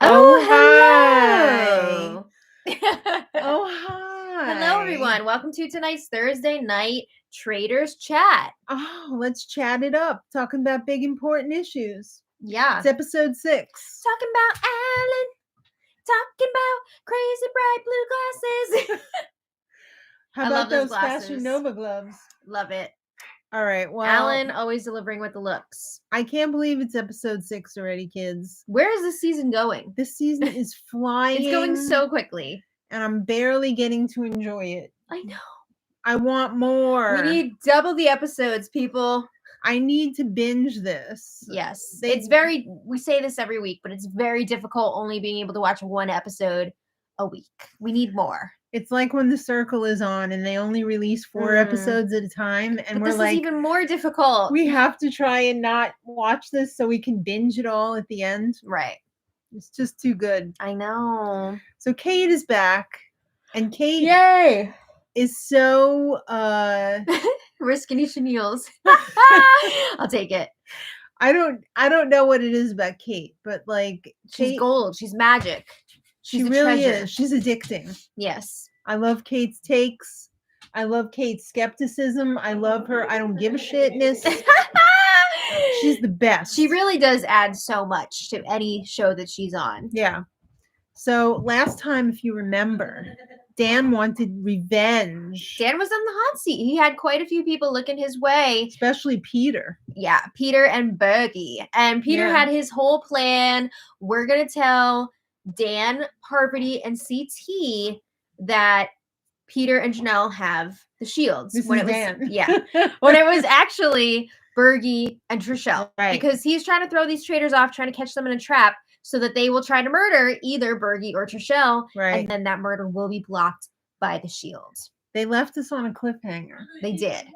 Oh, hello. Oh, hi. Hello, everyone. Welcome to tonight's Thursday night Traitors chat. Oh, let's chat it up. Talking about big, important issues. Yeah. It's episode 6. Talking about Alan. Talking about crazy bright blue glasses. How I about love those those Fashion glasses. Nova gloves? Love it. All right, well. Alan always delivering with the looks. I can't believe it's episode 6 already, kids. Where is this season going? This season is flying. It's going so quickly. And I'm barely getting to enjoy it. I know. I want more. We need double the episodes, people. I need to binge this. Yes. We say this every week, but it's very difficult only being able to watch one episode a week. We need more. It's like when The Circle is on and they only release 4 episodes at a time. And but this is even more difficult. We have to try and not watch this so we can binge it all at the end. Right. It's just too good. I know. So Kate is back. And Kate Yay! Is so Risky chenilles. I'll take it. I don't know what it is about Kate, but like she's Kate, gold. She's magic. She really is. She's addicting. Yes. I love Kate's takes. I love Kate's skepticism. I love her I don't give a shitness. She's the best. She really does add so much to any show that she's on. Yeah. So last time, if you remember, Dan wanted revenge. Dan was on the hot seat. He had quite a few people looking his way. Especially Peter. Yeah, Peter and Bergie. And Peter had his whole plan. We're going to tell Dan, Parvati, and CT that Peter and Janelle have the shields. This when is it was Dan. Yeah. When it was actually Bergie and Trishelle. Right. Because he's trying to throw these traitors off, trying to catch them in a trap so that they will try to murder either Bergie or Trishelle. Right. And then that murder will be blocked by the shield. They left us on a cliffhanger. They did.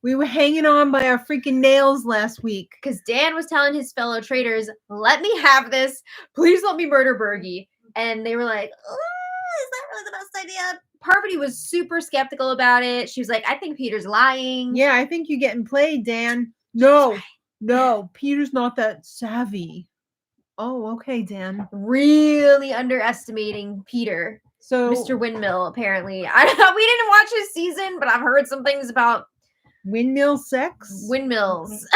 We were hanging on by our freaking nails last week. Because Dan was telling his fellow traitors, let me have this. Please let me murder Bergie. And they were like, oh, is that really the best idea? Parvati was super skeptical about it. She was like, I think Peter's lying. Yeah, I think you're getting played, Dan. No, Peter's not that savvy. Oh, okay, Dan. Really underestimating Peter. So Mr. Windmill, apparently. We didn't watch his season, but I've heard some things about windmill sex. Windmills.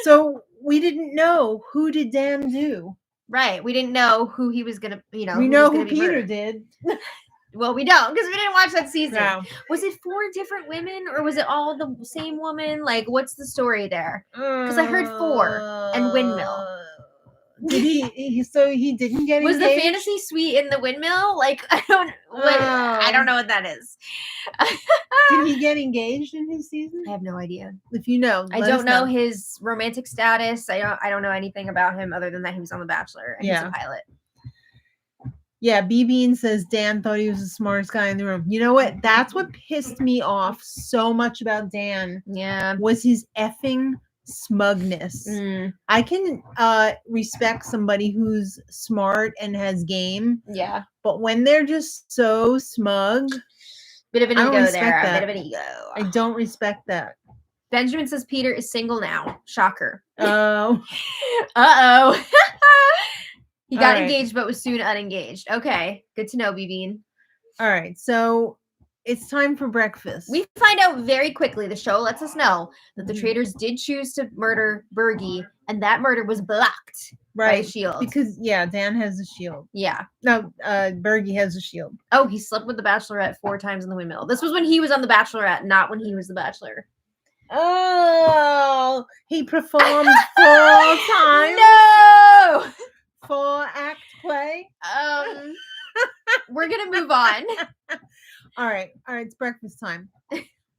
So we didn't know. Who did Dan do? Right. We didn't know who he was gonna, We know who Peter did. Well, we don't, because we didn't watch that season. No. Was it 4 different women, or was it all the same woman? Like, what's the story there? Because I heard 4 and Windmill. Did he? So he didn't get was engaged? The fantasy suite in the Windmill? Like, I don't know what that is. Did he get engaged in his season? I have no idea. If you know, I don't know his romantic status. I don't know anything about him other than that he was on The Bachelor and he's a pilot. Yeah, B-Bean says Dan thought he was the smartest guy in the room. You know what? That's what pissed me off so much about Dan. Yeah. Was his effing smugness. I can respect somebody who's smart and has game. Yeah. But when they're just so smug. Bit of an ego there. That. A bit of an ego. I don't respect that. Benjamin says Peter is single now. Shocker. Oh. Uh-oh. He got engaged, but was soon unengaged. Okay. Good to know, B-Bean. All right. So it's time for breakfast. We find out very quickly, the show lets us know that the traitors did choose to murder Bergie, and that murder was blocked by a shield. Because, Dan has a shield. Yeah. No, Bergie has a shield. Oh, he slept with the Bachelorette 4 times in the Windmill. This was when he was on the Bachelorette, not when he was the Bachelor. Oh, he performed 4 times. No! 4-act play. We're gonna move on. All right, it's breakfast time.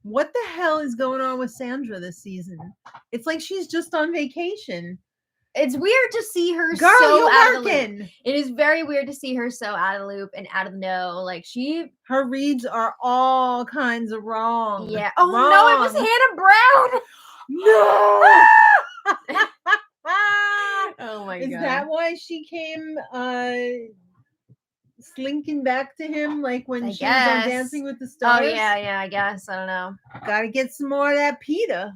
What the hell is going on with Sandra this season? It's like she's just on vacation. It's weird to see her Girl, so out of the working. loop. It is very weird to see her so out of the loop and out of the know. Like her reads are all kinds of wrong. Yeah. Oh wrong. No, it was Hannah Brown. No. Oh my God. Is that why she came slinking back to him like when she was on Dancing with the Stars? Oh yeah, I guess. I don't know. Gotta get some more of that Peter.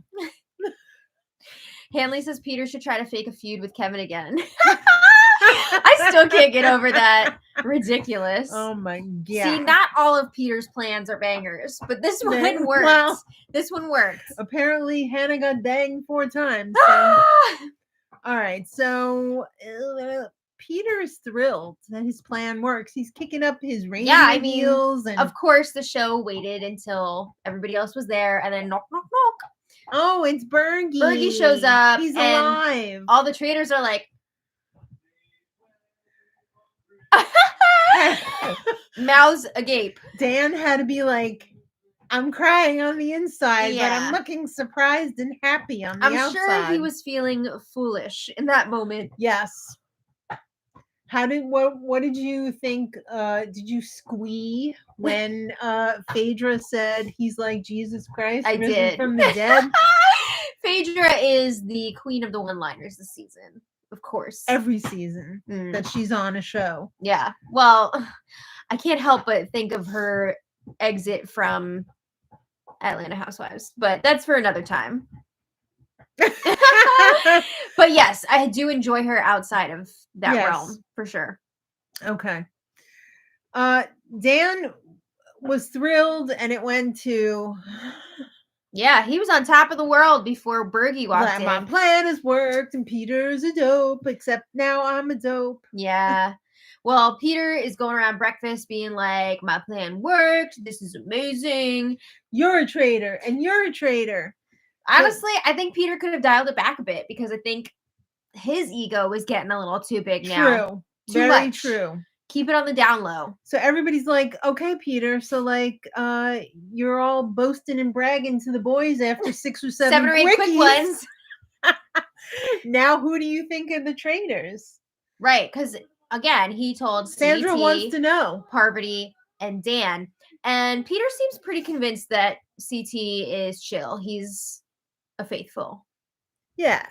Hanley says Peter should try to fake a feud with Kevin again. I still can't get over that. Ridiculous. Oh my god. See, not all of Peter's plans are bangers, but this one Then- works. well- This one works. Apparently, Hannah got banged 4 times. So. All right, so Peter is thrilled that his plan works. He's kicking up his reindeer I mean, heels, and Of course, the show waited until everybody else was there, and then knock, knock, knock. oh, it's Bergie. Bergie shows up, He's and alive. All the traitors are like, mouths agape. Dan had to be like, I'm crying on the inside, but Yeah. I'm looking surprised and happy on the I'm outside. sure he was feeling foolish in that moment. Yes. What did you think? Did you squee when Phaedra said he's like Jesus Christ I risen did. from the dead? Phaedra is the queen of the one-liners this season, of course. Every season Mm, that she's on a show. yeah. Well, I can't help but think of her exit from Atlanta Housewives, but that's for another time. But yes, I do enjoy her outside of that Yes. realm for sure. Okay. Dan was thrilled, and it went to Yeah, he was on top of the world before Bergie walked that my in. plan has worked, and Peter's a dope, except now I'm a dope. Yeah. Well, Peter is going around breakfast being like, my plan worked. This is amazing. You're a traitor, and you're a traitor. Honestly, I think Peter could have dialed it back a bit because I think his ego was getting a little too big now. True. Too Very much. true. Keep it on the down low. So everybody's like, okay, Peter, so like you're all boasting and bragging to the boys after 6 or 7 7 or 8 quick quickies. ones. Now who do you think are the traitors? Right, because again, he told Sandra CT, wants to know. Parvati, and Dan. And Peter seems pretty convinced that CT is chill. He's a faithful. Yeah.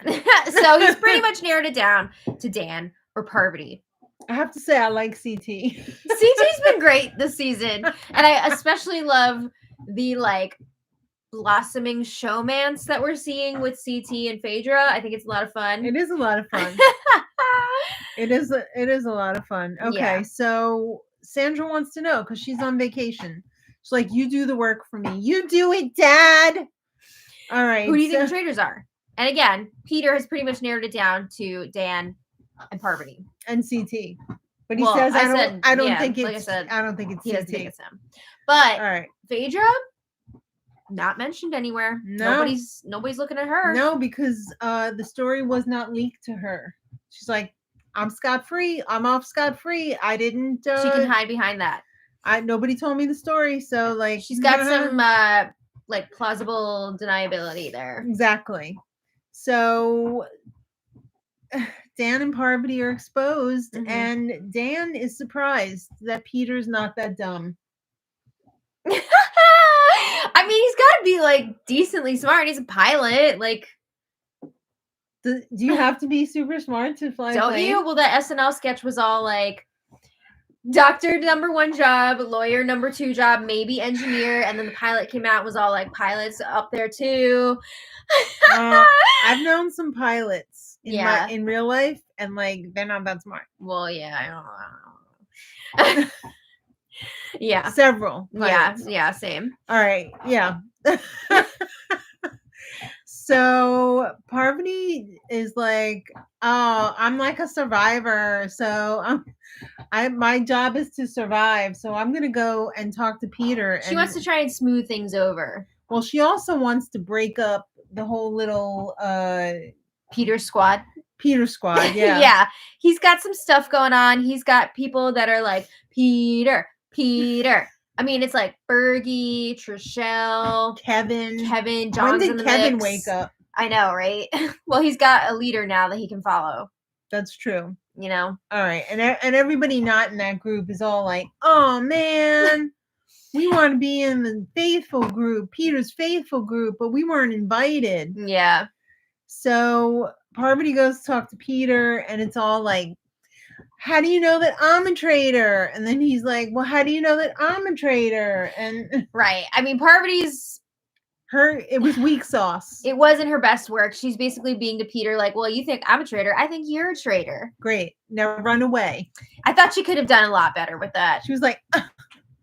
So he's pretty much narrowed it down to Dan or Parvati. I have to say I like CT. CT's been great this season. And I especially love the like blossoming showmance that we're seeing with CT and Phaedra. I think it's a lot of fun. It is a lot of fun. It is a lot of fun. Okay, Yeah. so Sandra wants to know because she's on vacation. She's like, you do the work for me. You do it, Dad. All right. Who do you think the traitors are? And again, Peter has pretty much narrowed it down to Dan and Parvati. and CT. But he Well, says I said, I don't yeah, think it's like I said, I don't think it's He CT. doesn't think it's him. But All right. Phaedra, not mentioned anywhere. No. Nobody's looking at her. No, because the story was not leaked to her. She's like, I'm scot-free. I'm off scot-free. I didn't She can hide behind that. nobody told me the story, so like She's got some like plausible deniability there. exactly. So Dan and Parvati are exposed, Mhm. and Dan is surprised that Peter's not that dumb. I mean, he's got to be like decently smart. He's a pilot. Like, Do you have to be super smart to fly a don't plane? you? Well, the SNL sketch was all like, doctor #1 job, lawyer #2 job, maybe engineer, and then the pilot came out and was all like, pilots up there too. I've known some pilots Yeah. in real life, and like they're not that smart. Well, yeah, I don't know. Yeah. Several. Yeah, pilots. yeah, same. All right. Yeah. So Parvati is like, oh, I'm like a survivor. So my job is to survive. So I'm gonna go and talk to Peter. She wants to try and smooth things over. Well, she also wants to break up the whole little Peter squad. Peter squad. Yeah. Yeah. He's got some stuff going on. He's got people that are like, Peter. I mean, it's like Bergie, Trishelle, Kevin. John's When in the did Kevin mix. wake up? I know, right? Well, he's got a leader now that he can follow, That's true. you know? All right. And everybody not in that group is all like, oh man, we want to be in the faithful group, Peter's faithful group, but we weren't invited. Yeah. So Parvati goes to talk to Peter, and it's all like, how do you know that I'm a traitor? And then he's like, well, how do you know that I'm a traitor? And Right. I mean, Parvati's It was weak sauce. It wasn't her best work. She's basically being to Peter like, well, you think I'm a traitor. I think you're a traitor. Great. Now run away. I thought she could have done a lot better with that. She was like,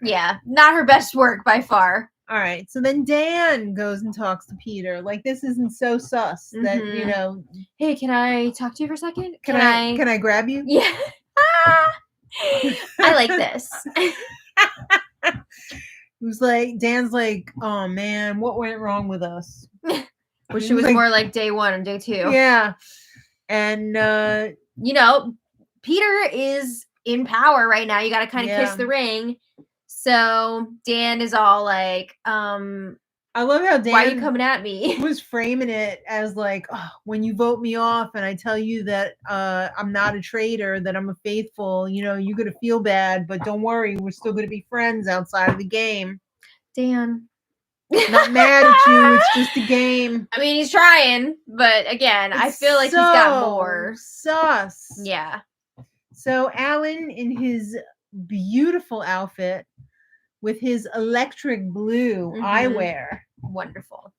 yeah, not her best work by far. All right. So then Dan goes and talks to Peter. Like, this isn't so sus that, you know. Hey, can I talk to you for a second? Can I grab you? Yeah. I like this. It was like, Dan's like, oh man, what went wrong with us? Which it was like, more like day 1 and day 2. Yeah. And, you know, Peter is in power right now. You got to kind of kiss the ring. So Dan is all like, I love how Dan why are you coming at me? was framing it as like, oh, when you vote me off and I tell you that I'm not a traitor, that I'm a faithful, you know, you're going to feel bad, but don't worry, we're still going to be friends outside of the game. Dan. Not mad at you, it's just a game. I mean, he's trying, but again, I feel like he's got more. Sus. Yeah. So Alan, in his beautiful outfit, with his electric blue eyewear. Wonderful.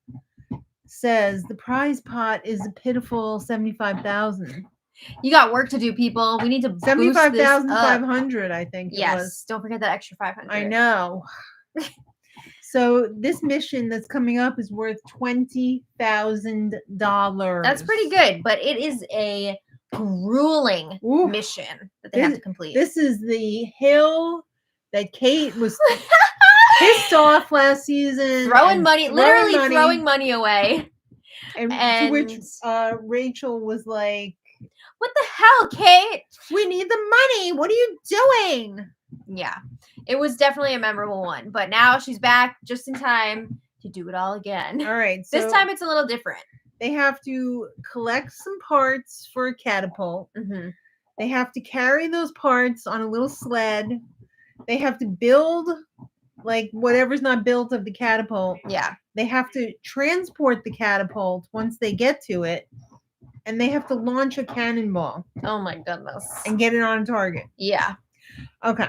Says the prize pot is a pitiful 75,000. You got work to do, people. We need to 75,500, I think. Yes. It was. Don't forget that extra 500. I know. So this mission that's coming up is worth $20,000. That's pretty good, but it is a grueling mission that they have to complete. This is the hill that Kate was pissed off last season. Throwing money away. And to which Rachel was like, what the hell, Kate? We need the money. What are you doing? Yeah. It was definitely a memorable one. But now she's back just in time to do it all again. All right. So this time it's a little different. They have to collect some parts for a catapult. They have to carry those parts on a little sled. They have to build, like, whatever's not built of the catapult. Yeah. They have to transport the catapult once they get to it. And they have to launch a cannonball. Oh, my goodness. And get it on target. Yeah. Okay.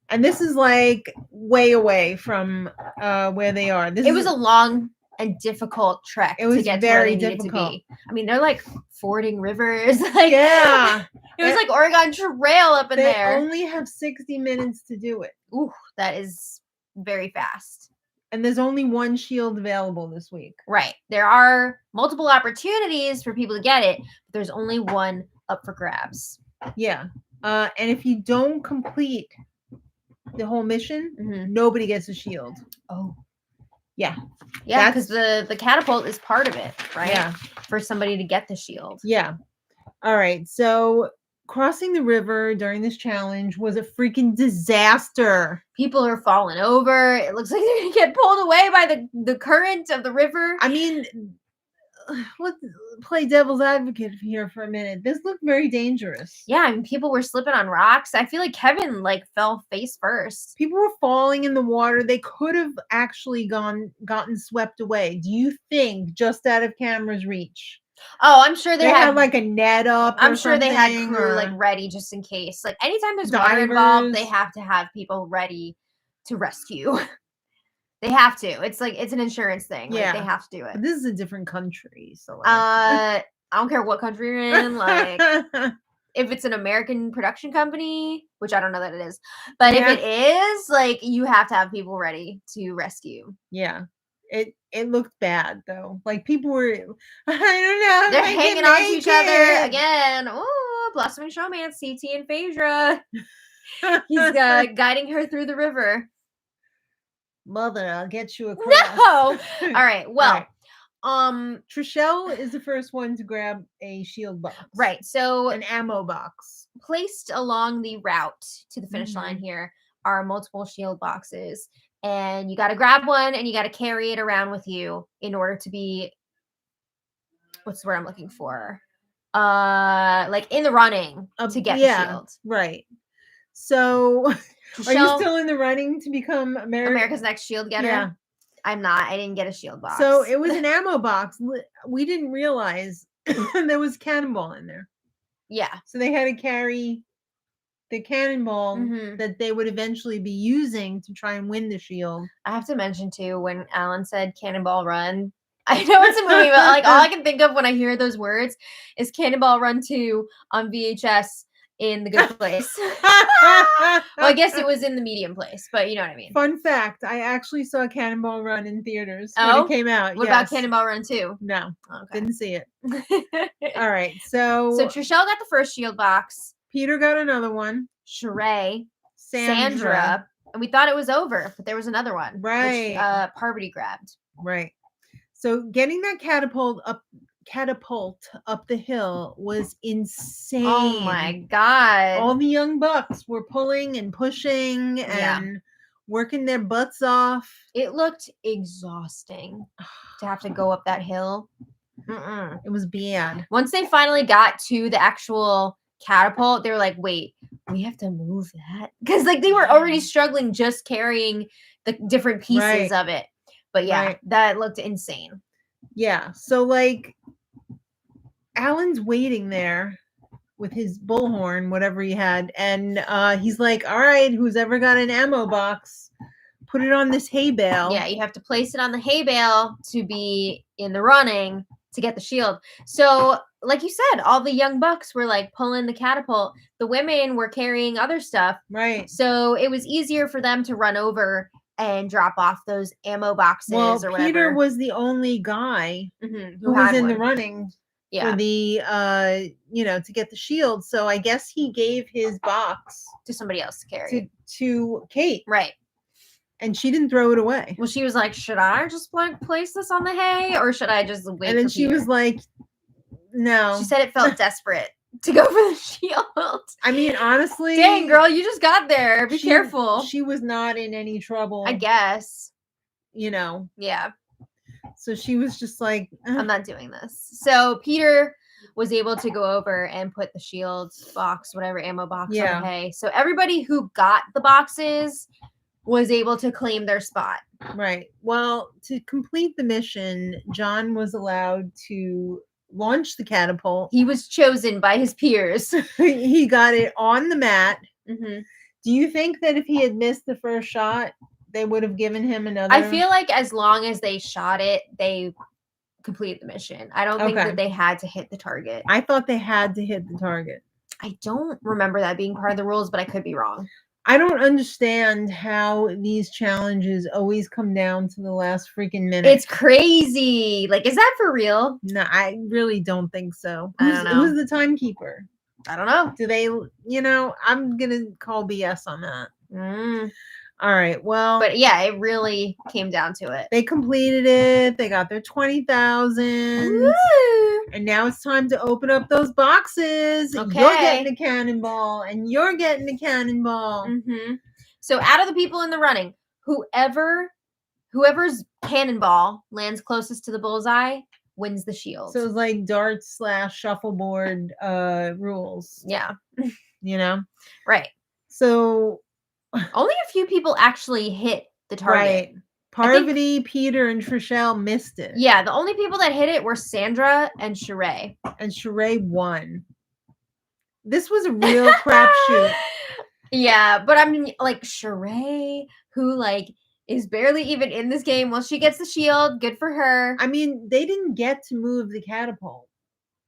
And this is, like, way away from where they are. It was a long and difficult trek to get to where they needed to be. I mean, they're, like, fording rivers. Like, yeah. It was like Oregon Trail up in there. They only have 60 minutes to do it. Ooh, that is very fast. And there's only one shield available this week. Right. There are multiple opportunities for people to get it, but there's only one up for grabs. Yeah. And if you don't complete the whole mission, nobody gets a shield. Oh. Yeah. Yeah, because the catapult is part of it, right? Yeah. For somebody to get the shield. Yeah. All right. So crossing the river during this challenge was a freaking disaster. People are falling over. It looks like they're going to get pulled away by the current of the river. I mean, let's play devil's advocate here for a minute. This looked very dangerous. Yeah, I mean, people were slipping on rocks. I feel like Kevin, fell face first. People were falling in the water. They could have actually gotten swept away. Do you think, just out of camera's reach? Oh, I'm sure they had like a net up. I'm sure they had crew ready just in case. Like anytime there's water involved, they have to have people ready to rescue. They have to. It's like it's an insurance thing. Yeah, they have to do it. But this is a different country, so I don't care what country you're in. Like if it's an American production company, which I don't know that it is, but if it is, like you have to have people ready to rescue. Yeah. It looked bad though. Like people were, I don't know. They're hanging on to each other again. Oh, blossoming showman, CT and Phaedra. He's guiding her through the river. Mother, I'll get you across. No. All right. Well, Trishelle is the first one to grab a shield box. Right. So an ammo box. Placed along the route to the finish line here are multiple shield boxes. And you got to grab one and you got to carry it around with you in order to be, what's the word I'm looking for? Like in the running to get the shield. Right. So are you still in the running to become America's Next Shield Getter? Yeah. I'm not. I didn't get a shield box. So it was an ammo box. We didn't realize there was cannonball in there. Yeah. So they had to carry the cannonball Mhm. that they would eventually be using to try and win the shield. I have to mention too, when Alan said Cannonball Run, I know it's a movie, but like all I can think of when I hear those words is Cannonball Run 2 on VHS in The Good Place. Well, I guess it was in The Medium Place, but you know what I mean. Fun fact, I actually saw Cannonball Run in theaters when Oh? it came out. What about Cannonball Run 2? No, Okay. didn't see it. All right, so Trishelle got the first shield box. Peter got another one. Sheree, Sandra, and we thought it was over, but there was another one, Right. which Parvati grabbed. Right. So getting that catapult up the hill was insane. Oh my god! All the young bucks were pulling and pushing and working their butts off. It looked exhausting to have to go up that hill. It was bad. Once they finally got to the actual catapult, they were like, wait, we have to move that? Because like they were already struggling just carrying the different pieces of it. But yeah, that looked insane. Yeah. So like Alan's waiting there with his bullhorn, whatever he had, and he's like, all right, who's ever got an ammo box, put it on this hay bale. Yeah, you have to place it on the hay bale to be in the running to get the shield. So, like you said, all the young bucks were like pulling the catapult. The women were carrying other stuff. Right. So it was easier for them to run over and drop off those ammo boxes or whatever. Peter was the only guy who was in the running for the to get the shield. So I guess he gave his box to somebody else to carry. To Kate. Right. And she didn't throw it away. Well, she was like, should I just place this on the hay or should I just wait? And then she was like, no. She said it felt desperate to go for the shield. I mean, honestly. Dang, girl, you just got there. Be careful. She was not in any trouble. I guess. Yeah. So she was just like, I'm not doing this. So Peter was able to go over and put the shield box, whatever ammo box on the hay. So everybody who got the boxes was able to claim their spot. Right. Well, to complete the mission, John was allowed to launch the catapult. He was chosen by his peers. He got it on the mat. Mm-hmm. Do you think that if he had missed the first shot, they would have given him another? I feel like as long as they shot it, they completed the mission. I don't think that they had to hit the target. I thought they had to hit the target. I don't remember that being part of the rules, but I could be wrong. I don't understand how these challenges always come down to the last freaking minute. It's crazy. Like, is that for real? No, I really don't think so. I don't know. Who's the timekeeper? I don't know. Do they, I'm going to call BS on that. All right. Well, but yeah, it really came down to it. They completed it. They got their 20,000. And now it's time to open up those boxes. Okay. You're getting a cannonball and you're getting a cannonball. Mm-hmm. So out of the people in the running, whoever's cannonball lands closest to the bullseye wins the shield. So it's like darts / shuffleboard rules. Yeah. Right. So only a few people actually hit the target. Right. Parvati, Peter, and Trishelle missed it. Yeah, the only people that hit it were Sandra and Sheree. And Sheree won. This was a real crapshoot. Yeah, but I mean, like, Sheree, who, like, is barely even in this game. Well, she gets the shield. Good for her. I mean, they didn't get to move the catapult.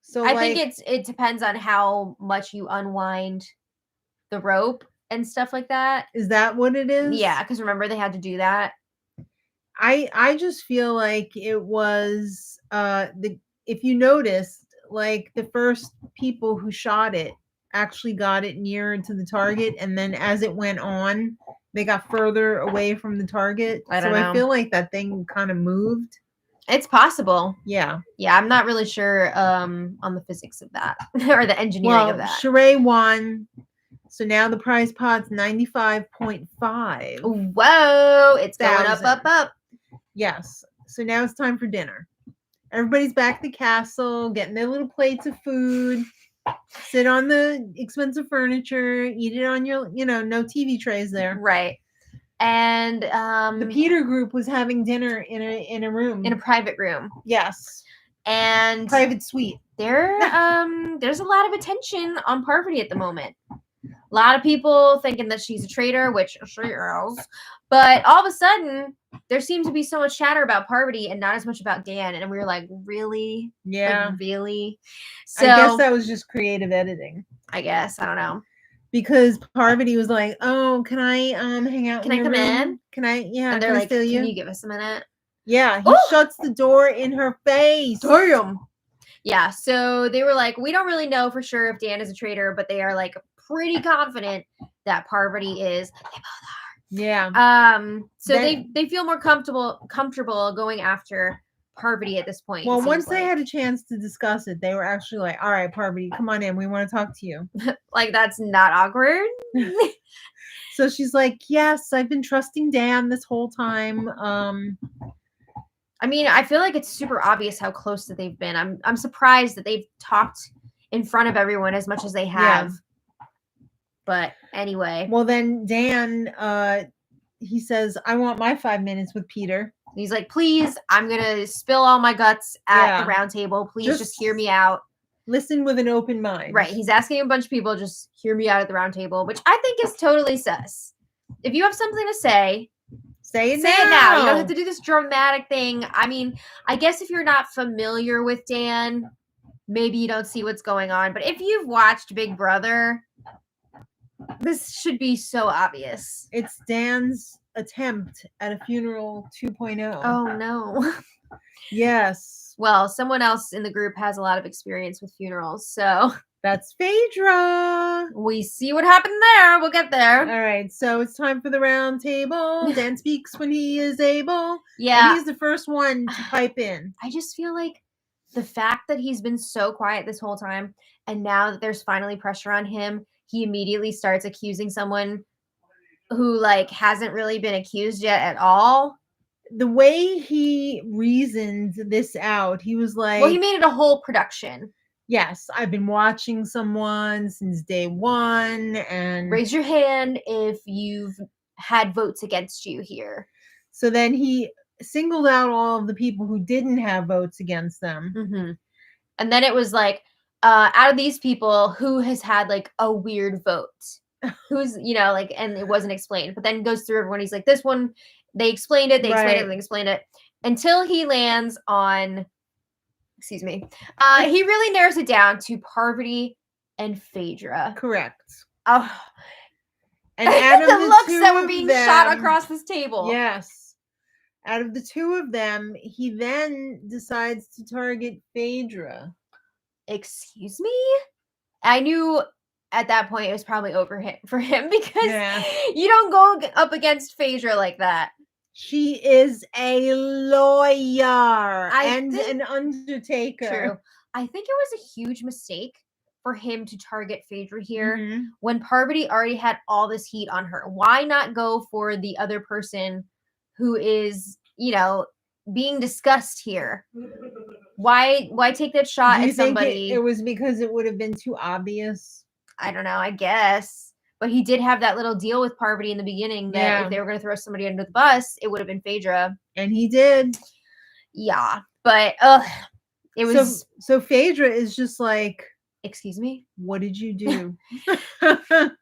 So I think it depends on how much you unwind the rope and stuff like that. Is that what it is? Yeah, because remember they had to do that. I just feel like it was if you noticed, like the first people who shot it actually got it nearer to the target, and then as it went on, they got further away from the target. I feel like that thing kind of moved. It's possible. Yeah. Yeah, I'm not really sure on the physics of that or the engineering of that. Sheree won. So now the prize pot's 95.5. Whoa, it's going up. Yes. So now it's time for dinner. Everybody's back at the castle, getting their little plates of food, sit on the expensive furniture, eat it on your, no TV trays there. Right. And the Peter group was having dinner in a room. In a private room. Yes. And private suite. There's a lot of attention on Parvati at the moment. A lot of people thinking that she's a traitor, which she is. But all of a sudden, there seemed to be so much chatter about Parvati and not as much about Dan. And we were like, really? Yeah. Like, really? So, I guess that was just creative editing. I don't know. Because Parvati was like, "Oh, can I hang out? Can I come in? Can I? Yeah." And they're can I like, steal can you give us a minute? Yeah, he shuts the door in her face. Damn. Yeah, so they were like, we don't really know for sure if Dan is a traitor, but they are like pretty confident that Parvati is. They both are. Yeah. So they feel more comfortable going after Parvati at this point. Well, once they had a chance to discuss it, they were actually like, "All right, Parvati, come on in. We want to talk to you." Like, that's not awkward. So she's like, "Yes, I've been trusting Dan this whole time." I mean, I feel like it's super obvious how close that they've been. I'm surprised that they've talked in front of everyone as much as they have. Yeah. But anyway. Well, then Dan, he says, "I want my 5 minutes with Peter." He's like, "Please, I'm gonna spill all my guts at the round table. Please just hear me out. Listen with an open mind." Right. He's asking a bunch of people, just hear me out at the round table, which I think is totally sus. If you have something to say, say it now. You don't have to do this dramatic thing. I mean, I guess if you're not familiar with Dan, maybe you don't see what's going on. But if you've watched Big Brother, this should be so obvious. It's Dan's attempt at a funeral 2.0. Oh, no. Yes. Well, someone else in the group has a lot of experience with funerals, so... That's Phaedra. We see what happened there. We'll get there. All right, so it's time for the round table. Dan speaks when he is able. Yeah. And he's the first one to pipe in. I just feel like the fact that he's been so quiet this whole time, and now that there's finally pressure on him, he immediately starts accusing someone who, like, hasn't really been accused yet at all. The way he reasoned this out, he was like... Well, he made it a whole production. Yes, I've been watching someone since day one, and... Raise your hand if you've had votes against you here. So then he singled out all of the people who didn't have votes against them. Mm-hmm. And then it was like, out of these people, who has had, like, a weird vote? Who's, you know, like, and it wasn't explained. But then goes through everyone. He's like, this one, they explained it, they explained it, until he lands on... Excuse me. He really narrows it down to Parvati and Phaedra. Correct. Oh, and out of the looks that were being shot across this table. Yes. Out of the two of them, he then decides to target Phaedra. Excuse me? I knew at that point it was probably over for him because you don't go up against Phaedra like that. She is a lawyer and an undertaker. True. I think it was a huge mistake for him to target Phaedra here when Parvati already had all this heat on her. Why not go for the other person who is, you know, being discussed here? Why take that shot at somebody? It was because it would have been too obvious? I don't know, I guess. But he did have that little deal with Parvati in the beginning that if they were going to throw somebody under the bus, it would have been Phaedra. And he did. Yeah. But, it was... So Phaedra is just like... Excuse me? What did you do?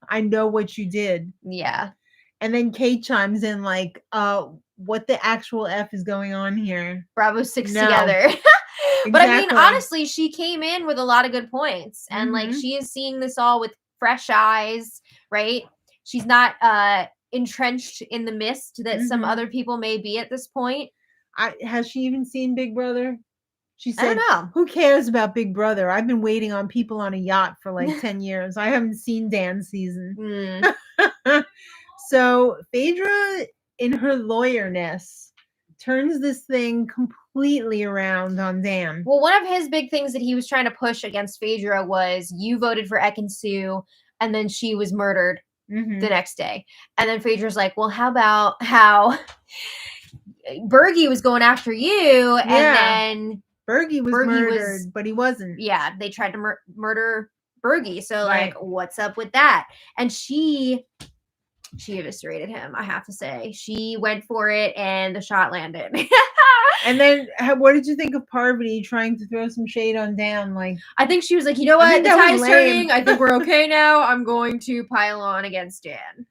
I know what you did. Yeah. And then Kate chimes in like, what the actual F is going on here? Bravo sticks together. But I mean, honestly, she came in with a lot of good points. And like, she is seeing this all with fresh eyes, right? She's not entrenched in the mist that some other people may be at this point. Has she even seen Big Brother? She said, I don't know. Who cares about Big Brother? I've been waiting on people on a yacht for like 10 years. I haven't seen Dan's season. So Phaedra, in her lawyerness, turns this thing completely around on Dan. Well, one of his big things that he was trying to push against Phaedra was you voted for Ekin-Su, and then she was murdered the next day. And then Phaedra's like, well, how about how Bergie was going after you, and then Bergie was murdered, but he wasn't. Yeah, they tried to murder Bergie. So, like, what's up with that? And she She eviscerated him, I have to say. She went for it, and the shot landed. And then, what did you think of Parvati trying to throw some shade on Dan? Like, I think she was like, you know I what? think The that was tide's lame. turning. I think we're okay now. I'm going to pile on against Dan.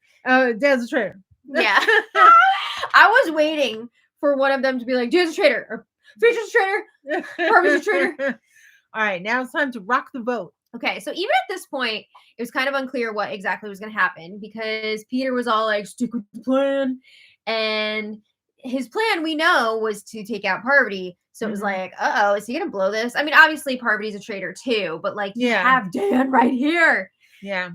Dan's a traitor. Yeah. I was waiting for one of them to be like, Dan's a traitor, or Feature's a traitor, Parvati's a traitor. All right, now it's time to rock the vote. Okay, so even at this point, it was kind of unclear what exactly was going to happen because Peter was all like, stick with the plan. And his plan, we know, was to take out Parvati. So it was like, uh-oh, is he going to blow this? I mean, obviously, Parvati's a traitor too, but like, you have Dan right here. Yeah.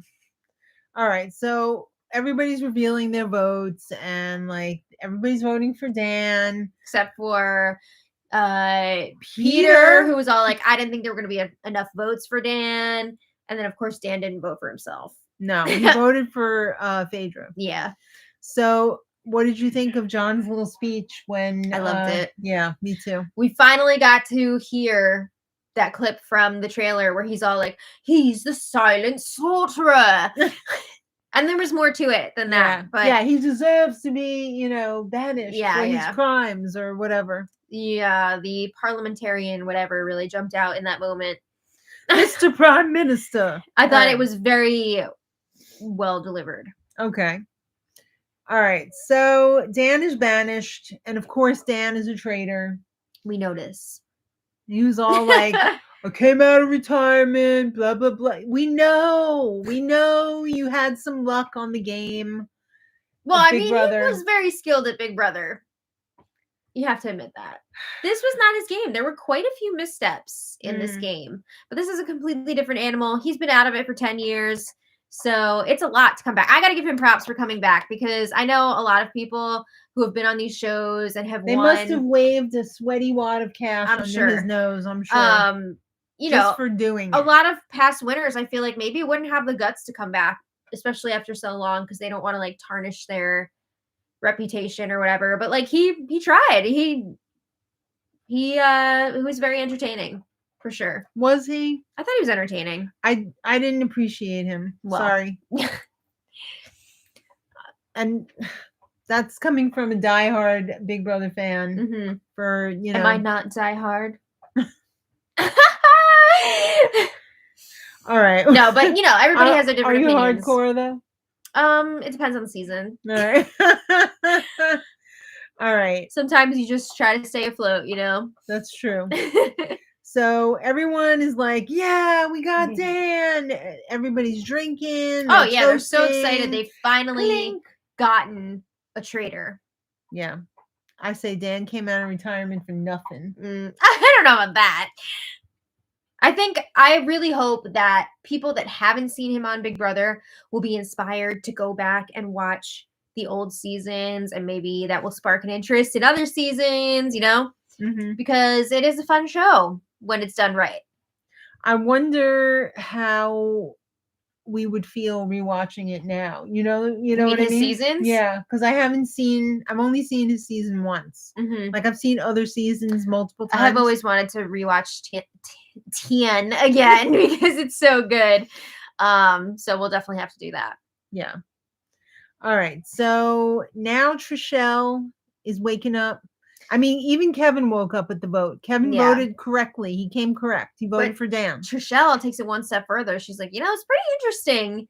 All right, so everybody's revealing their votes, and like, everybody's voting for Dan. Except for Peter, who was all like, I didn't think there were going to be enough votes for Dan. And then, of course, Dan didn't vote for himself. No, he voted for Phaedra. Yeah. So what did you think of John's little speech when... I loved it. Yeah, me too. We finally got to hear that clip from the trailer where he's all like, he's the silent slaughterer. And there was more to it than that. But yeah, he deserves to be, banished for his crimes or whatever. Yeah, the parliamentarian, whatever, really jumped out in that moment. Mr. Prime Minister. I thought it was very well delivered. Okay. All right. So Dan is banished. And of course, Dan is a traitor. We notice. He was all like, I came out of retirement, blah, blah, blah. We know you had some luck on the game. Well, I mean, he was very skilled at Big Brother. You have to admit that. This was not his game. There were quite a few missteps in this game. But this is a completely different animal. He's been out of it for 10 years. So it's a lot to come back. I got to give him props for coming back because I know a lot of people who have been on these shows and have won. They must have waved a sweaty wad of cash under his nose, I'm sure. Just for doing it. A lot of past winners, I feel like maybe wouldn't have the guts to come back, especially after so long, because they don't want to like tarnish their reputation or whatever. But like he tried. He was very entertaining for sure. Was he? I thought he was entertaining. I didn't appreciate him. Well. Sorry. And that's coming from a diehard Big Brother fan. For Am I not diehard? All right. No, but everybody has their different opinions. Are you hardcore though? It depends on the season. All right. All right. Sometimes you just try to stay afloat, That's true. So everyone is like, yeah, we got Dan. Everybody's drinking. Oh, yeah. They're so excited. They've finally gotten a traitor. Yeah. I say Dan came out of retirement for nothing. I don't know about that. I really hope that people that haven't seen him on Big Brother will be inspired to go back and watch the old seasons, and maybe that will spark an interest in other seasons, because it is a fun show when it's done right. I wonder how we would feel rewatching it now. You know what I mean? Seasons? Yeah, because I've only seen his season once. Like I've seen other seasons multiple times. I have always wanted to rewatch Tien again because it's so good. So we'll definitely have to do that. Yeah. All right. So now Trishelle is waking up. I mean, even Kevin woke up at the vote. Kevin voted correctly. He came correct. He voted for Dan. Trishelle takes it one step further. She's like, it's pretty interesting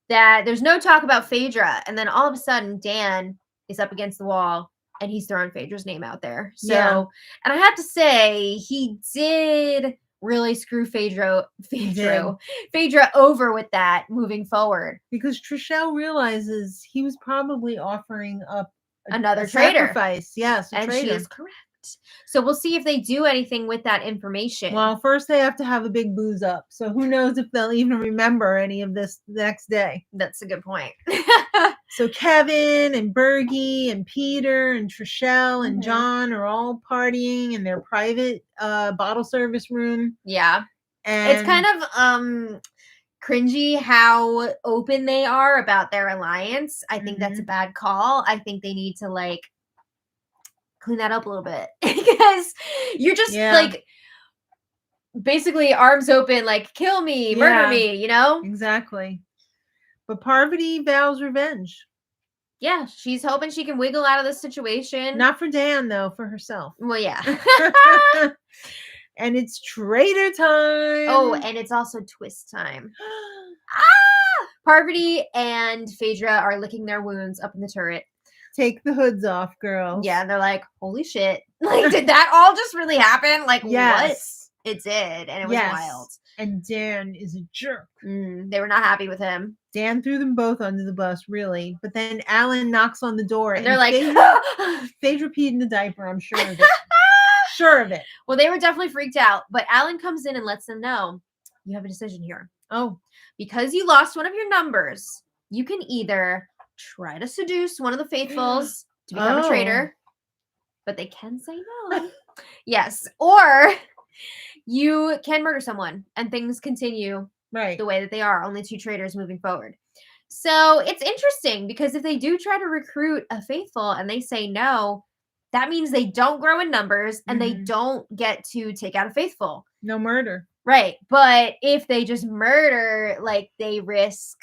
that there's no talk about Phaedra. And then all of a sudden, Dan is up against the wall and he's throwing Phaedra's name out there. So, and I have to say, he did really screw Phaedra over with that moving forward. Because Trishelle realizes he was probably offering up another traitor. Sacrifice. Yes, and traitor. She is correct. So we'll see if they do anything with that information. Well, first they have to have a big booze up. So who knows if they'll even remember any of this the next day. That's a good point. So Kevin and Bergie and Peter and Trishelle and John are all partying in their private bottle service room. Yeah. And it's kind of cringy how open they are about their alliance. I think that's a bad call. I think they need to clean that up a little bit because you're just basically arms open, kill me, murder me, Exactly. But Parvati vows revenge. Yeah, she's hoping she can wiggle out of this situation. Not for Dan, though, for herself. Well, yeah. And it's traitor time. Oh, and it's also twist time. Ah! Parvati and Phaedra are licking their wounds up in the turret. Take the hoods off, girls. Yeah, and they're like, holy shit. Like, did that all just really happen? Like, Yes. what? It did, and it was wild. And Dan is a jerk. They were not happy with him. Dan threw them both under the bus, really. But then Alan knocks on the door. And they're like, Phaedra peed in the diaper, I'm sure of it. Sure of it. Well, they were definitely freaked out. But Alan comes in and lets them know, you have a decision here. Oh. Because you lost one of your numbers, you can either try to seduce one of the faithfuls to become a traitor, but they can say no. Yes. Or you can murder someone and things continue the way that they are, only 2 traitors moving forward. So it's interesting because if they do try to recruit a faithful and they say no, that means they don't grow in numbers and they don't get to take out a faithful. No murder. Right. But if they just murder, like, they risk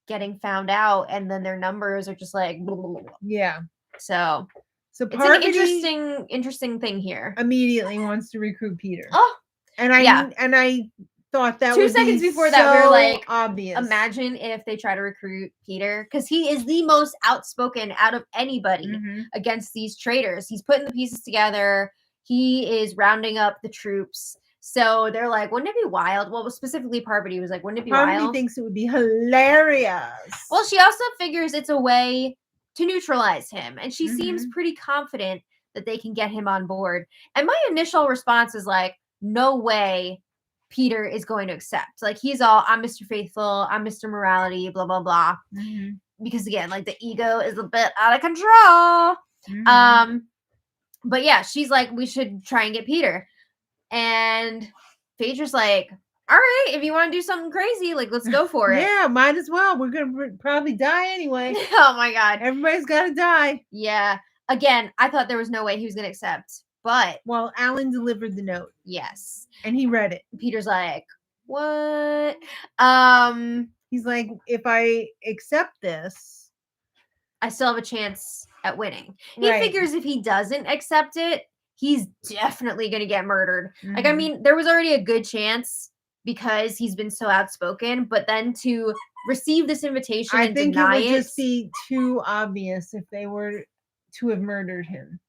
getting found out and then their numbers are just like blah, blah, blah, blah. Yeah. So it's Parvati an interesting thing here. Immediately wants to recruit Peter. Oh. And I thought that 2 would seconds be before so that we were like, obvious. Imagine if they try to recruit Peter, because he is the most outspoken out of anybody against these traitors. He's putting the pieces together. He is rounding up the troops. So they're like, wouldn't it be wild? Well, specifically Parvati was like, wouldn't it be wild? Parvati thinks it would be hilarious. Well, she also figures it's a way to neutralize him. And she seems pretty confident that they can get him on board. And my initial response is like, no way Peter is going to accept. Like, he's all, I'm Mr. Faithful, I'm Mr. Morality, blah, blah, blah. Because again, like, the ego is a bit out of control. But yeah, she's like, we should try and get Peter. And Phaedra's like, all right, if you want to do something crazy, like, let's go for it. Yeah, might as well. We're going to probably die anyway. Oh my God. Everybody's got to die. Yeah. Again, I thought there was no way he was going to accept. But well, Alan delivered the note. Yes. And he read it. Peter's like, what? He's like, if I accept this, I still have a chance at winning. He figures if he doesn't accept it, he's definitely going to get murdered. Like, I mean, there was already a good chance because he's been so outspoken, but then to receive this invitation and deny it would just be too obvious if they were to have murdered him.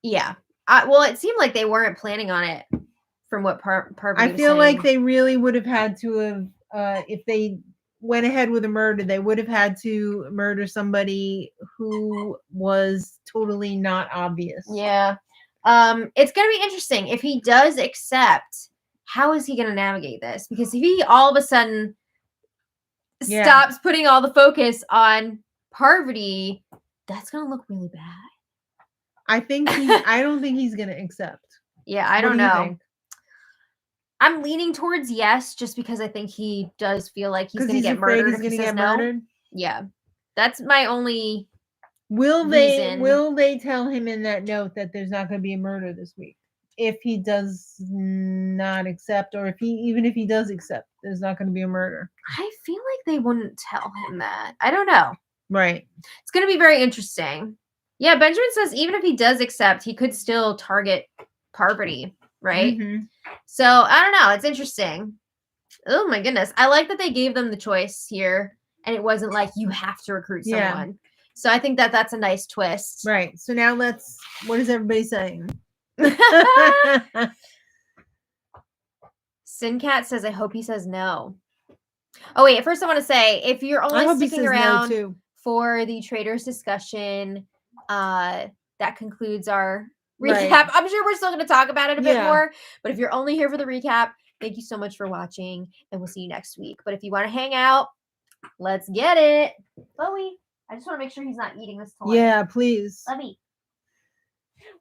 Yeah. Well, it seemed like they weren't planning on it from what Parvati was saying. I feel like they really would have had to have, if they went ahead with a murder, they would have had to murder somebody who was totally not obvious. Yeah. It's going to be interesting. If he does accept, how is he going to navigate this? Because if he all of a sudden stops putting all the focus on Parvati, that's going to look really bad. I don't think he's going to accept. Yeah, I don't know. I'm leaning towards yes, just because I think he does feel like he's going to get murdered if he says no. Yeah. That's my only reason. Will they tell him in that note that there's not going to be a murder this week? If he does not accept, or even if he does accept, there's not going to be a murder. I feel like they wouldn't tell him that. I don't know. Right. It's going to be very interesting. Yeah, Benjamin says even if he does accept, he could still target Parvati, right? So, I don't know. It's interesting. Oh, my goodness. I like that they gave them the choice here, and it wasn't like you have to recruit someone. So, I think that that's a nice twist. Right. So, now what is everybody saying? Sincat says, I hope he says no. Oh, wait. First, I want to say, if you're only sticking around for the Traitors discussion, that concludes our recap. Right. I'm sure we're still going to talk about it a bit more, but if you're only here for the recap, thank you so much for watching, and we'll see you next week. But if you want to hang out, let's get it. Chloe, I just want to make sure he's not eating this toy. Yeah, please. Let me.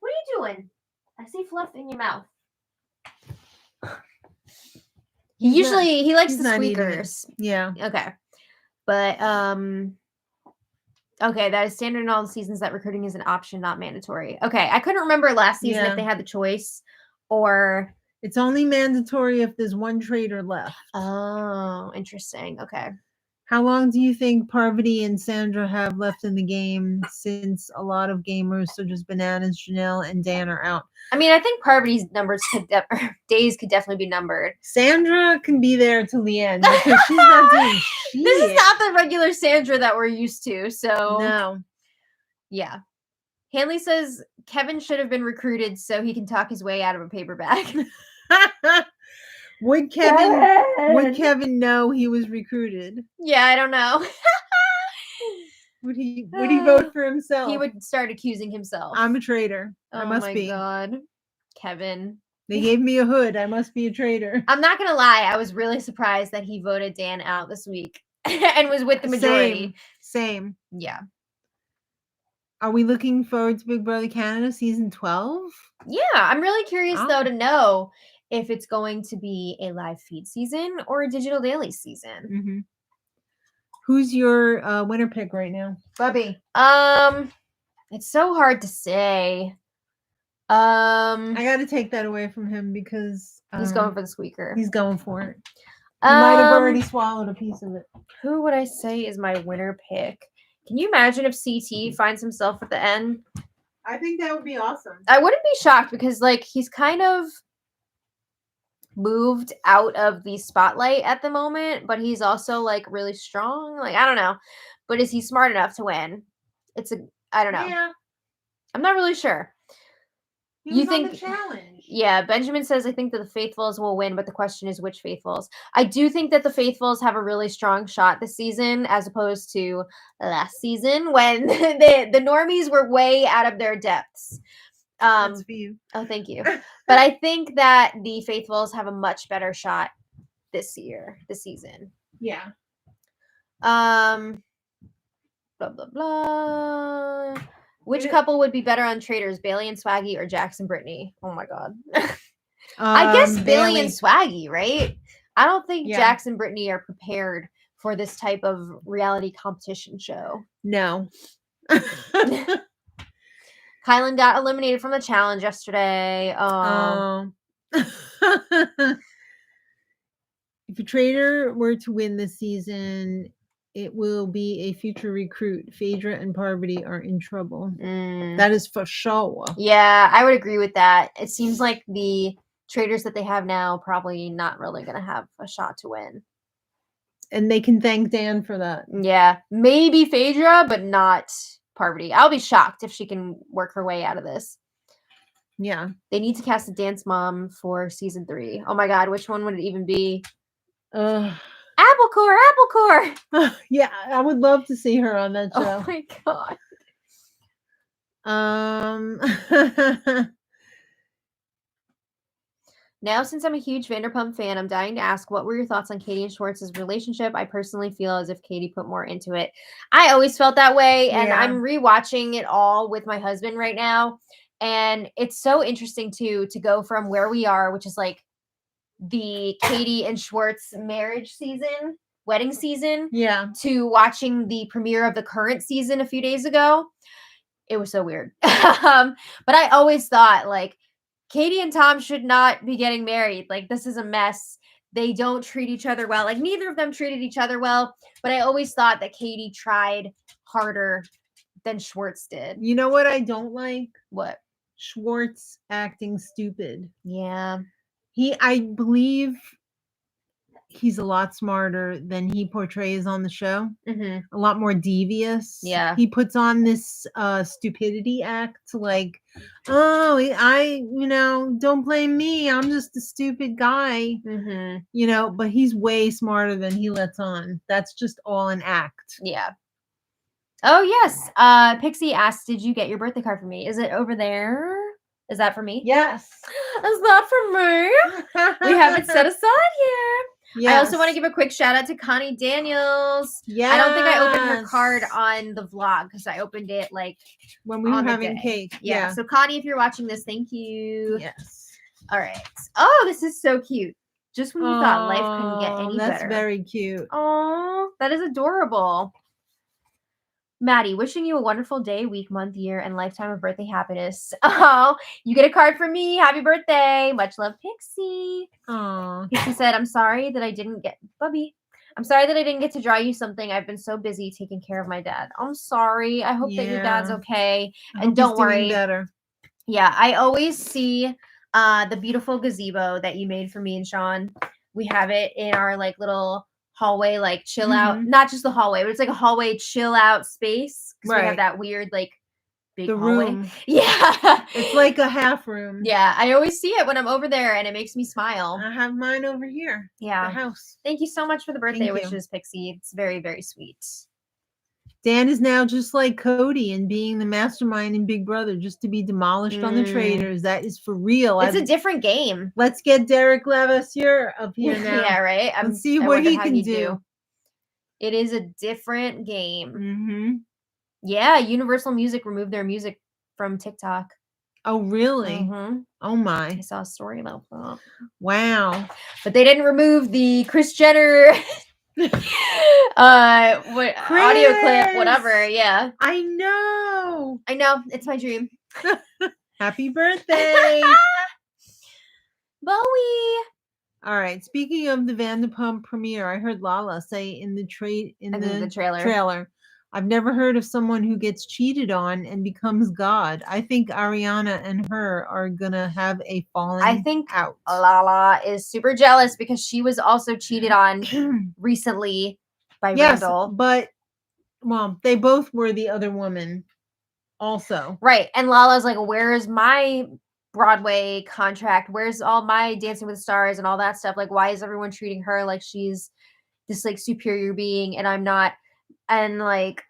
What are you doing? I see fluff in your mouth. He likes the squeakers. Yeah. Okay. But okay, that is standard in all the seasons that recruiting is an option, not mandatory. Okay, I couldn't remember last season if they had the choice or... It's only mandatory if there's one traitor left. Oh, interesting. Okay. How long do you think Parvati and Sandra have left in the game, since a lot of gamers such as Bananas, Janelle, and Dan are out? I mean, I think Parvati's days could definitely be numbered. Sandra can be there till the end because she's not doing shit. This is not the regular Sandra that we're used to, so No. yeah. Hanley says Kevin should have been recruited so he can talk his way out of a paper bag. Would Kevin know he was recruited? Yeah, I don't know. Would he vote for himself? He would start accusing himself. I'm a traitor. Oh I must be. my god. Kevin. They gave me a hood. I must be a traitor. I'm not gonna lie, I was really surprised that he voted Dan out this week and was with the majority. Same. Yeah. Are we looking forward to Big Brother Canada season 12? Yeah, I'm really curious though to know if it's going to be a live feed season or a digital daily season. Mm-hmm. Who's your winner pick right now? Bubby. It's so hard to say. I got to take that away from him because he's going for the squeaker. He's going for it. He might have already swallowed a piece of it. Who would I say is my winner pick? Can you imagine if CT finds himself at the end? I think that would be awesome. I wouldn't be shocked because, like, he's kind of moved out of the spotlight at the moment, but he's also, like, really strong. Like, I don't know. But is he smart enough to win? I don't know. Yeah. I'm not really sure. You think the challenge? Yeah, Benjamin says, I think that the Faithfuls will win, but the question is which Faithfuls. I do think that the Faithfuls have a really strong shot this season as opposed to last season when the normies were way out of their depths. That's for you. Oh, thank you. But I think that the Faithfuls have a much better shot this season. Yeah. Blah, blah, blah. Which couple would be better on Traitors, Bailey and Swaggy or Jax and Brittany? Oh my god. I guess Bailey and Swaggy, right? I don't think Jax and Brittany are prepared for this type of reality competition show. No. Kylan got eliminated from the challenge yesterday. If a traitor were to win this season, it will be a future recruit. Phaedra and Parvati are in trouble. That is for sure. Yeah, I would agree with that. It seems like the traitors that they have now probably not really going to have a shot to win. And they can thank Dan for that. Yeah, maybe Phaedra, but not Parvati. I'll be shocked if she can work her way out of this. Yeah. They need to cast a dance mom for season 3. Oh my god, which one would it even be? Applecore. Yeah, I would love to see her on that show. Oh my god. Now, since I'm a huge Vanderpump fan, I'm dying to ask, what were your thoughts on Katie and Schwartz's relationship? I personally feel as if Katie put more into it. I always felt that way, and I'm rewatching it all with my husband right now, and it's so interesting to go from where we are, which is like the Katie and Schwartz marriage season, wedding season, to watching the premiere of the current season a few days ago. It was so weird. But I always thought, like, Katie and Tom should not be getting married. Like, this is a mess. They don't treat each other well. Like, neither of them treated each other well. But I always thought that Katie tried harder than Schwartz did. You know what I don't like? What? Schwartz acting stupid. Yeah. I believe he's a lot smarter than he portrays on the show. A lot more devious. Yeah. He puts on this stupidity act like, don't blame me. I'm just a stupid guy. But he's way smarter than he lets on. That's just all an act. Yeah. Oh, yes. Pixie asked, did you get your birthday card for me? Is it over there? Is that for me? Yes. Is that for me? We have it set aside here. Yes. I also want to give a quick shout out to Connie Daniels. Yeah. I don't think I opened her card on the vlog because I opened it like when we were having cake. Yeah. So Connie, if you're watching this, thank you. Yes. All right. Oh, this is so cute. Just when you thought life couldn't get any better. That's very cute. Oh, that is adorable. Maddie, wishing you a wonderful day, week, month, year, and lifetime of birthday happiness. Oh, you get a card from me. Happy birthday. Much love, Pixie. Aww. Pixie said, I'm sorry that I didn't get Bubby. I'm sorry that I didn't get to draw you something. I've been so busy taking care of my dad. I'm sorry. I hope that your dad's Yeah. okay. I And hope he's don't doing worry. better. Yeah, I always see the beautiful gazebo that you made for me and Sean. We have it in our like little hallway, like chill out. Not just the hallway, but it's like a hallway chill out space because we have Right. that weird like big The hallway. room. Yeah, It's like a half room. yeah. I always see it when I'm over there, and it makes me smile. I have mine over here. Yeah. The house. Thank you so much for the birthday Thank you. wishes, Pixie. It's very, very sweet. Dan is now just like Cody and being the mastermind in Big Brother, just to be demolished on the Traitors. That is for real. It's a different game. Let's get Derek Levasseur up here now. Yeah, right. Let's see I what wonder he how can he'd do. It is a different game. Mm-hmm. Yeah, Universal Music removed their music from TikTok. Oh, really? Mhm. Oh my! I saw a story about that. Wow. But they didn't remove the Kris Jenner audio clip, whatever. Yeah. I know. It's my dream. Happy birthday. Bowie. All right. Speaking of the Vanderpump premiere, I heard Lala say in the trailer, I've never heard of someone who gets cheated on and becomes God. I think Ariana and her are gonna have a falling I think out. Lala is super jealous because she was also cheated on recently by Randall. But well, they both were the other woman also. Right. And Lala's like, where's my Broadway contract? Where's all my Dancing with the Stars and all that stuff? Like, why is everyone treating her like she's this like superior being and I'm not? And like,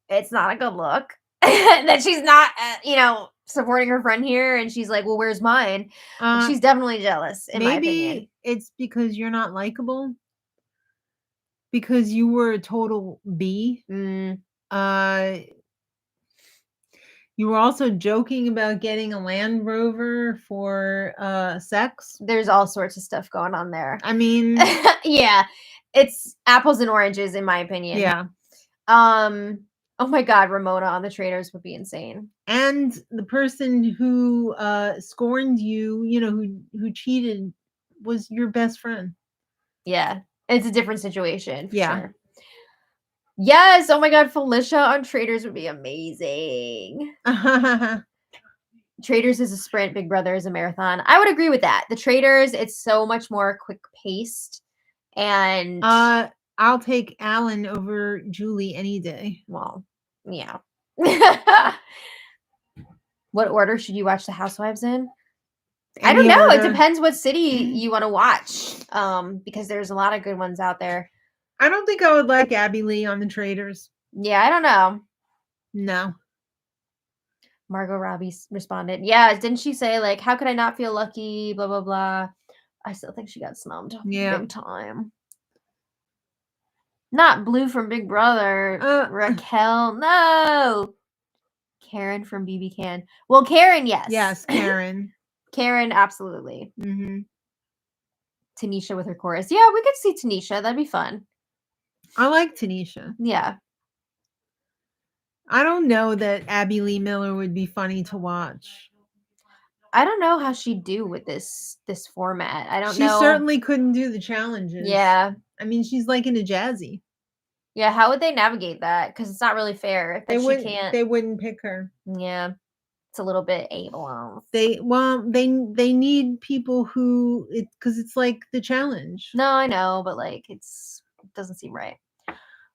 it's not a good look that she's not, supporting her friend here. And she's like, well, where's mine? She's definitely jealous, in my opinion. Maybe it's because you're not likable. Because you were a total B. You were also joking about getting a Land Rover for sex. There's all sorts of stuff going on there. I mean, yeah, it's apples and oranges, in my opinion. Yeah. Oh my God, Ramona on the Traitors would be insane. And the person who scorned you, who cheated, was your best friend. Yeah, it's a different situation. Yeah. Sure. Yes. Oh my God, Felicia on Traitors would be amazing. Traitors is a sprint, Big Brother is a marathon. I would agree with that. The Traitors, it's so much more quick paced, and I'll take Alan over Julie any day. Well, yeah. What order should you watch The Housewives in? I don't know. It depends what city you want to watch. Because there's a lot of good ones out there. I don't think I would like Abby Lee on the Traitors. Yeah, I don't know. No. Margot Robbie responded. Yeah, didn't she say like, how could I not feel lucky? Blah blah blah. I still think she got snubbed. Yeah, big time. Not Blue from Big Brother. Raquel, no. Karen from BB Can. Well, Karen, yes. Yes, Karen. Karen, absolutely. Mm-hmm. Tanisha with her chorus. Yeah, we could see Tanisha. That'd be fun. I like Tanisha. Yeah. I don't know that Abby Lee Miller would be funny to watch. I don't know how she'd do with this format. I don't know. She certainly couldn't do the challenges. Yeah. I mean, she's like in a Jazzy. Yeah, how would they navigate that? Because it's not really fair that she can't. They wouldn't pick her. Yeah. It's a little bit ableist. They need people who because it's like the challenge. No, I know, but like it doesn't seem right.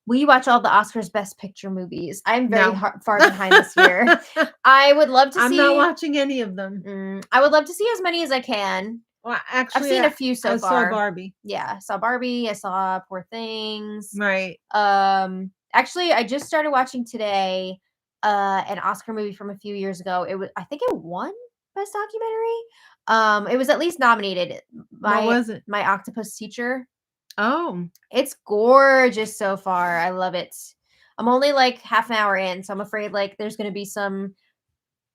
We watch all the Oscars Best Picture movies. I'm very far behind this year. I would love to see. I'm not watching any of them. I would love to see as many as I can. Well, actually, I've seen a few so far. I saw Barbie. Yeah, I saw Barbie. I saw Poor Things. Right. Actually, I just started watching today an Oscar movie from a few years ago. I think it won Best Documentary. It was at least nominated. What was it? My Octopus Teacher. Oh, it's gorgeous so far. I love it. I'm only like half an hour in, so I'm afraid like there's going to be some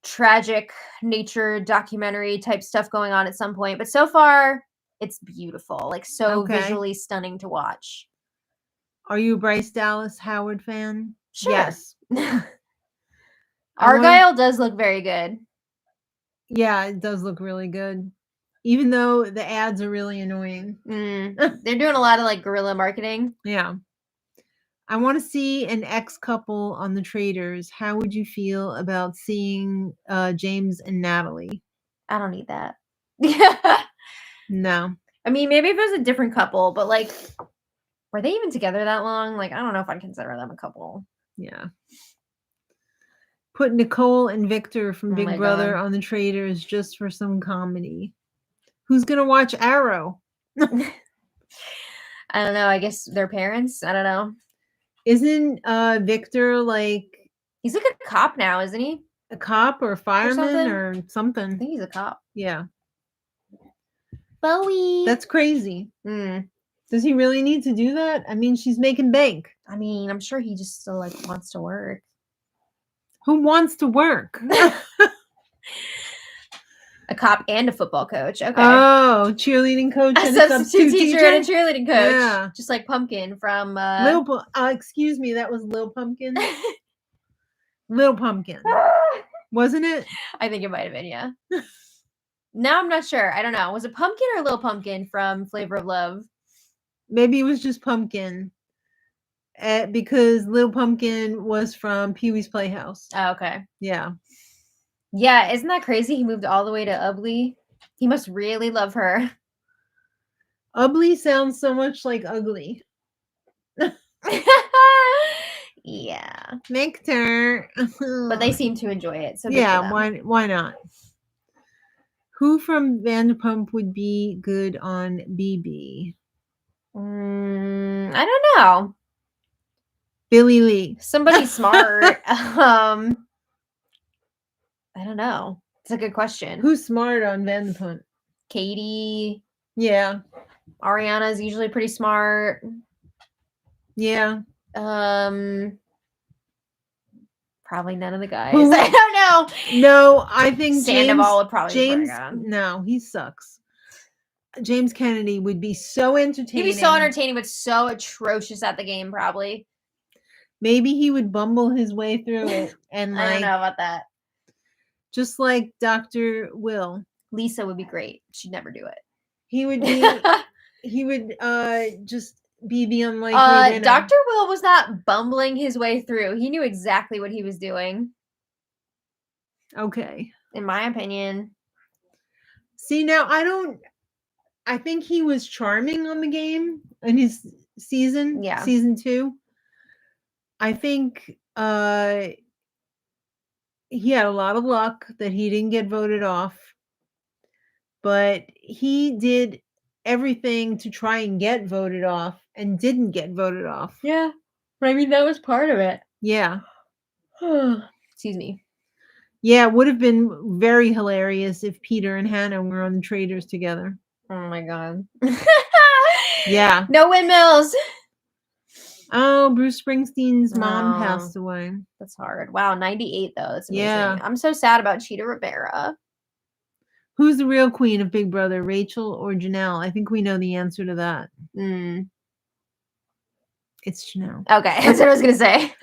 tragic nature documentary type stuff going on at some point. But so far, it's beautiful. Like so visually stunning to watch. Are you a Bryce Dallas Howard fan? Sure. Yes. Argyle does look very good. Yeah, it does look really good. even though the ads are really annoying. They're doing a lot of like guerrilla marketing. Yeah. I want to see an ex couple on the Traitors. How would you feel about seeing James and Natalie? I don't need that. Yeah. No. I mean, maybe if it was a different couple, but like, were they even together that long? Like, I don't know if I'd consider them a couple. Yeah. Put Nicole and Victor from Oh Big my Brother God. on the Traitors just for some comedy. Who's going to watch Arrow? I don't know. I guess their parents. I don't know. Isn't Victor like He's like a cop now, isn't he? a cop or a fireman something? or I something? think he's a cop. Yeah. Bowie. That's crazy. Mm. Does he really need to do that? I mean, she's making bank. I mean, I'm sure he just still like wants to work. Who wants to work? A cop and a football coach. Okay. Oh, cheerleading coach A and a substitute teacher and a cheerleading coach. Yeah. Just like Pumpkin from excuse me, that was Lil Pumpkin. Lil Pumpkin. Wasn't it? I think it might have been, yeah. Now I'm not sure. I don't know. Was it Pumpkin or Lil Pumpkin from Flavor of Love? Maybe it was just Pumpkin. Because Lil Pumpkin was from Pee-wee's Playhouse. Oh, okay. Yeah. Yeah, isn't that crazy? He moved all the way to Ubley. He must really love her. Ubley sounds so much like ugly. Yeah. Victor. But they seem to enjoy it. So yeah, why not? Who from Vanderpump would be good on BB? I don't know. Billy Lee. Somebody smart. I don't know. It's a good question. Who's smart on Vanderpump? Katie. Yeah. Ariana's usually pretty smart. Yeah. Probably none of the guys. Who- I don't know. No, I think Sandoval would probably James. be pretty good. No, he sucks. James Kennedy would be so entertaining. He'd be so entertaining, but so atrocious at the game, probably. Maybe he would bumble his way through it, and I don't know about that. just like Dr. Will. Lisa would be great. She'd never do it. He would be. he would just be the unlikely winner. Dr. Will was not bumbling his way through. He knew exactly what he was doing. Okay. In my opinion. See, now I think he was charming on the game in his season. Yeah. Season 2. I think he had a lot of luck that he didn't get voted off. But he did everything to try and get voted off and didn't get voted off. Yeah. I mean, that was part of it. Yeah. Excuse me. Yeah, it would have been very hilarious if Peter and Hannah were on the Traitors together. Oh my God. Yeah. No windmills. Oh, Bruce Springsteen's mom passed away. That's hard. Wow, 98 though. That's amazing. Yeah. I'm so sad about Cheetah Rivera. Who's the real queen of Big Brother, Rachel or Janelle? I think we know the answer to that. It's Janelle. Okay, that's what I was going to say.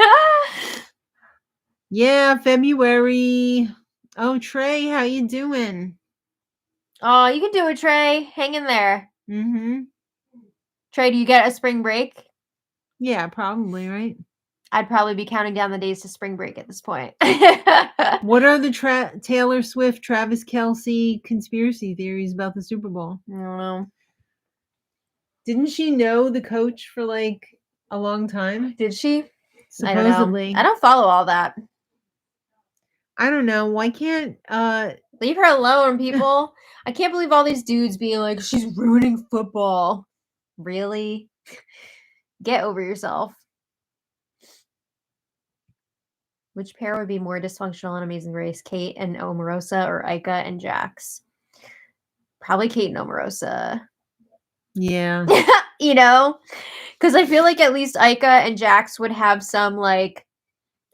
Yeah, February. Oh, Trey, how you doing? Oh, you can do it, Trey. Hang in there. Mm-hmm. Trey, do you get a spring break? Yeah, probably, right? I'd probably be counting down the days to spring break at this point. What are the Taylor Swift, Travis Kelce conspiracy theories about the Super Bowl? I don't know. Didn't she know the coach for like a long time? Did she? Supposedly. I don't follow all that. I don't know. Why can't leave her alone, people? I can't believe all these dudes being like, she's ruining football. Really? Get over yourself. Which pair would be more dysfunctional on Amazing Race? Kate and Omarosa or Ika and Jax? Probably Kate and Omarosa. Yeah. You know? Because I feel like at least Ika and Jax would have some like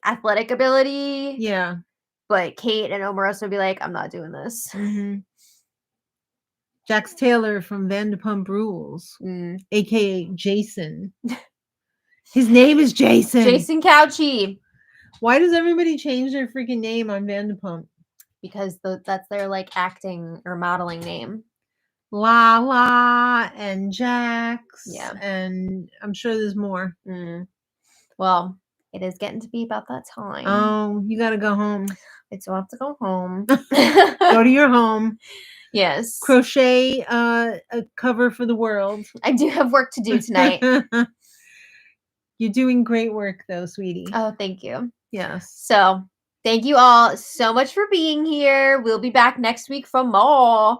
athletic ability. Yeah. But Kate and Omarosa would be like, I'm not doing this. Mm-hmm. Jax Taylor from Vanderpump Rules, aka Jason. His name is Jason. Jason Couchy. Why does everybody change their freaking name on Vanderpump? Because that's their like acting or modeling name. Lala and Jax. Yeah. And I'm sure there's more. Well, it is getting to be about that time. Oh, you gotta go home. I still have to go home. Go to your home. Yes. Crochet a cover for the world. I do have work to do tonight. You're doing great work though, sweetie. Oh, thank you. Yes. So, thank you all so much for being here. We'll be back next week for more.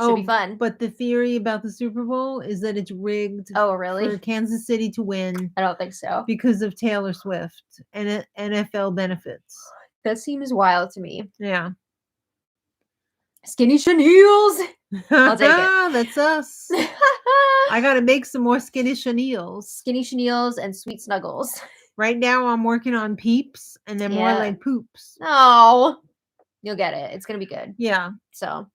Should be fun. But the theory about the Super Bowl is that it's rigged. Oh, really? For Kansas City to win. I don't think so. Because of Taylor Swift and NFL benefits. That seems wild to me. Yeah. Skinny chenilles. I'll take it. That's us. I gotta make some more skinny chenilles. Skinny chenilles and sweet snuggles. Right now I'm working on peeps and they're more like poops. Oh, you'll get it. It's gonna be good. Yeah. So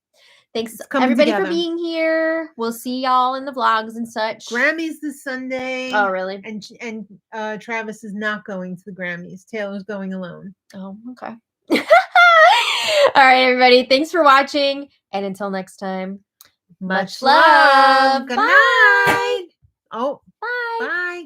thanks everybody for being here. We'll see y'all in the vlogs and such. Grammys this Sunday. Oh, really? And Travis is not going to the Grammys. Taylor's going alone. Oh, okay. All right, everybody. Thanks for watching. And until next time, much love. Good night. Oh, Bye. bye.